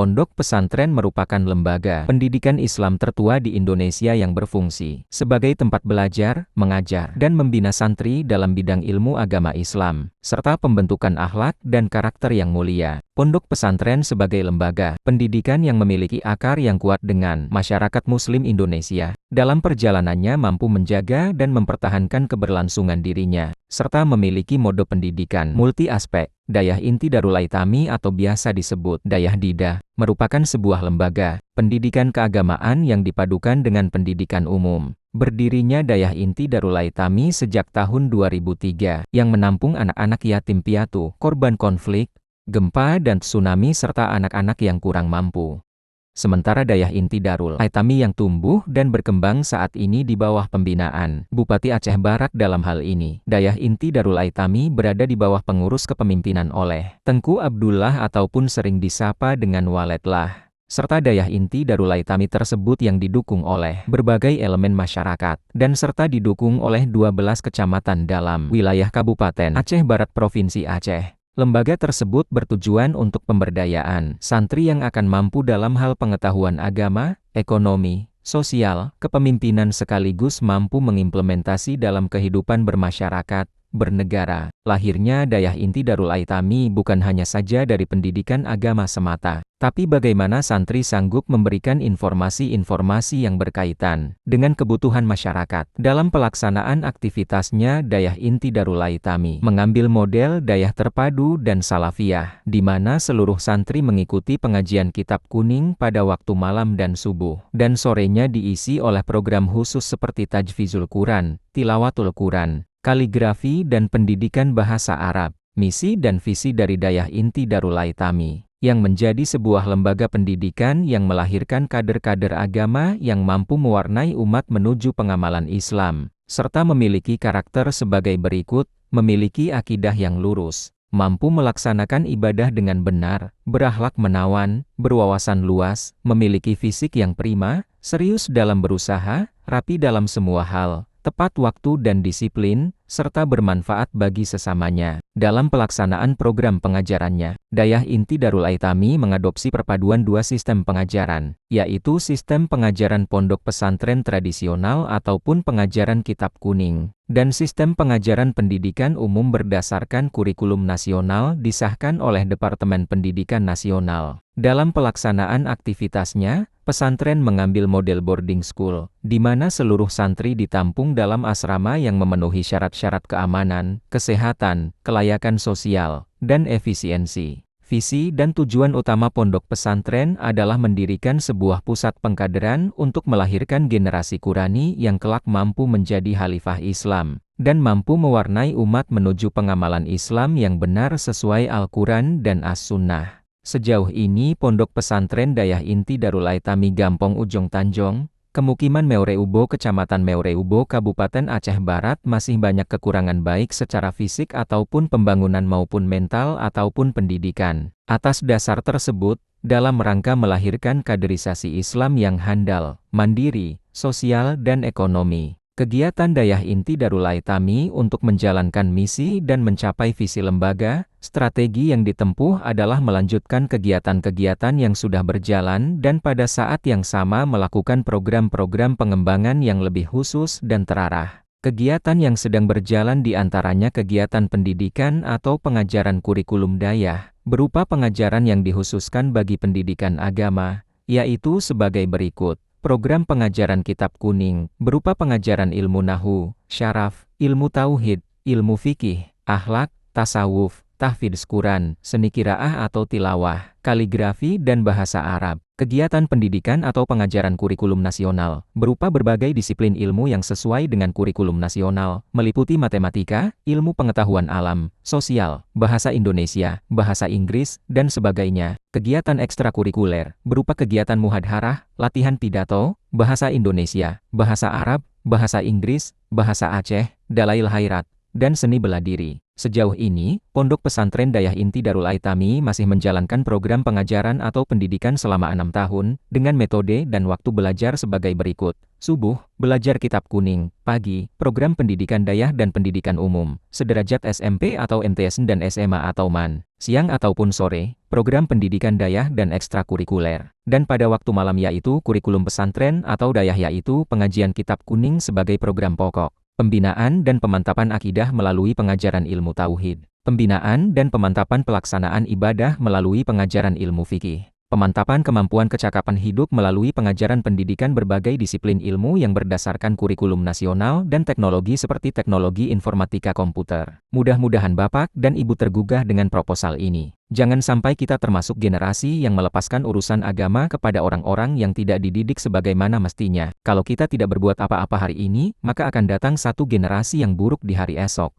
Pondok pesantren merupakan lembaga pendidikan Islam tertua di Indonesia yang berfungsi sebagai tempat belajar, mengajar, dan membina santri dalam bidang ilmu agama Islam, serta pembentukan akhlak dan karakter yang mulia. Pondok pesantren sebagai lembaga pendidikan yang memiliki akar yang kuat dengan masyarakat Muslim Indonesia, dalam perjalanannya mampu menjaga dan mempertahankan keberlangsungan dirinya, serta memiliki mode pendidikan multi-aspek. Dayah Inti Darul Aitami atau biasa disebut Dayah Dida, merupakan sebuah lembaga pendidikan keagamaan yang dipadukan dengan pendidikan umum. Berdirinya Dayah Inti Darul Aitami sejak tahun 2003, yang menampung anak-anak yatim piatu, korban konflik, gempa dan tsunami serta anak-anak yang kurang mampu. Sementara Dayah Inti Darul Aitami yang tumbuh dan berkembang saat ini di bawah pembinaan Bupati Aceh Barat. Dalam hal ini, Dayah Inti Darul Aitami berada di bawah pengurus kepemimpinan oleh Tengku Abdullah ataupun sering disapa dengan Waletlah. Serta Dayah Inti Darul Aitami tersebut yang didukung oleh berbagai elemen masyarakat, dan serta didukung oleh 12 kecamatan dalam wilayah Kabupaten Aceh Barat Provinsi Aceh. Lembaga tersebut bertujuan untuk pemberdayaan santri yang akan mampu dalam hal pengetahuan agama, ekonomi, sosial, kepemimpinan sekaligus mampu mengimplementasi dalam kehidupan bermasyarakat, bernegara. Lahirnya Dayah Inti Darul Aitami bukan hanya saja dari pendidikan agama semata, tapi bagaimana santri sanggup memberikan informasi-informasi yang berkaitan dengan kebutuhan masyarakat. Dalam pelaksanaan aktivitasnya, Dayah Inti Darul Aitami mengambil model Dayah Terpadu dan Salafiyah, di mana seluruh santri mengikuti pengajian kitab kuning pada waktu malam dan subuh, dan sorenya diisi oleh program khusus seperti tajvizul Quran, tilawatul Quran, kaligrafi dan pendidikan bahasa Arab. Misi dan visi dari Dayah Inti Darul Aitami yang menjadi sebuah lembaga pendidikan yang melahirkan kader-kader agama yang mampu mewarnai umat menuju pengamalan Islam, serta memiliki karakter sebagai berikut: memiliki akidah yang lurus, mampu melaksanakan ibadah dengan benar, berakhlak menawan, berwawasan luas, memiliki fisik yang prima, serius dalam berusaha, rapi dalam semua hal, tepat waktu dan disiplin, serta bermanfaat bagi sesamanya. Dalam pelaksanaan program pengajarannya, Dayah Inti Darul Aitami mengadopsi perpaduan dua sistem pengajaran, yaitu sistem pengajaran pondok pesantren tradisional ataupun pengajaran kitab kuning, dan sistem pengajaran pendidikan umum berdasarkan kurikulum nasional disahkan oleh Departemen Pendidikan Nasional. Dalam pelaksanaan aktivitasnya, pesantren mengambil model boarding school, di mana seluruh santri ditampung dalam asrama yang memenuhi syarat-syarat keamanan, kesehatan, kelayakan sosial, dan efisiensi. Visi dan tujuan utama pondok pesantren adalah mendirikan sebuah pusat pengkaderan untuk melahirkan generasi Qurani yang kelak mampu menjadi khalifah Islam, dan mampu mewarnai umat menuju pengamalan Islam yang benar sesuai Al-Quran dan As-Sunnah. Sejauh ini Pondok Pesantren Dayah Inti Darul Aitami Gampong Ujung Tanjong, Kemukiman Meureubo, Kecamatan Meureubo, Kabupaten Aceh Barat masih banyak kekurangan baik secara fisik ataupun pembangunan maupun mental ataupun pendidikan. Atas dasar tersebut, dalam rangka melahirkan kaderisasi Islam yang handal, mandiri, sosial dan ekonomi, kegiatan Dayah Inti Darul Aitami untuk menjalankan misi dan mencapai visi lembaga, strategi yang ditempuh adalah melanjutkan kegiatan-kegiatan yang sudah berjalan dan pada saat yang sama melakukan program-program pengembangan yang lebih khusus dan terarah. Kegiatan yang sedang berjalan diantaranya kegiatan pendidikan atau pengajaran kurikulum Dayah, berupa pengajaran yang dikhususkan bagi pendidikan agama, yaitu sebagai berikut. Program pengajaran kitab kuning, berupa pengajaran ilmu nahu, syaraf, ilmu tauhid, ilmu fikih, akhlak, tasawuf, tahfidz Quran, seni qiraah atau tilawah, kaligrafi dan bahasa Arab. Kegiatan pendidikan atau pengajaran kurikulum nasional, berupa berbagai disiplin ilmu yang sesuai dengan kurikulum nasional, meliputi matematika, ilmu pengetahuan alam, sosial, bahasa Indonesia, bahasa Inggris, dan sebagainya. Kegiatan ekstrakurikuler, berupa kegiatan muhadharah, latihan pidato, bahasa Indonesia, bahasa Arab, bahasa Inggris, bahasa Aceh, dalail khairat, dan seni bela diri. Sejauh ini, Pondok Pesantren Dayah Inti Darul Aitami masih menjalankan program pengajaran atau pendidikan selama 6 tahun, dengan metode dan waktu belajar sebagai berikut. Subuh, belajar kitab kuning. Pagi, program pendidikan dayah dan pendidikan umum, sederajat SMP atau MTS dan SMA atau MAN. Siang ataupun sore, program pendidikan dayah dan ekstrakurikuler. Dan pada waktu malam yaitu kurikulum pesantren atau dayah yaitu pengajian kitab kuning sebagai program pokok. Pembinaan dan pemantapan akidah melalui pengajaran ilmu tauhid. Pembinaan dan pemantapan pelaksanaan ibadah melalui pengajaran ilmu fikih. Pemantapan kemampuan kecakapan hidup melalui pengajaran pendidikan berbagai disiplin ilmu yang berdasarkan kurikulum nasional dan teknologi seperti teknologi informatika komputer. Mudah-mudahan Bapak dan Ibu tergugah dengan proposal ini. Jangan sampai kita termasuk generasi yang melepaskan urusan agama kepada orang-orang yang tidak dididik sebagaimana mestinya. Kalau kita tidak berbuat apa-apa hari ini, maka akan datang satu generasi yang buruk di hari esok.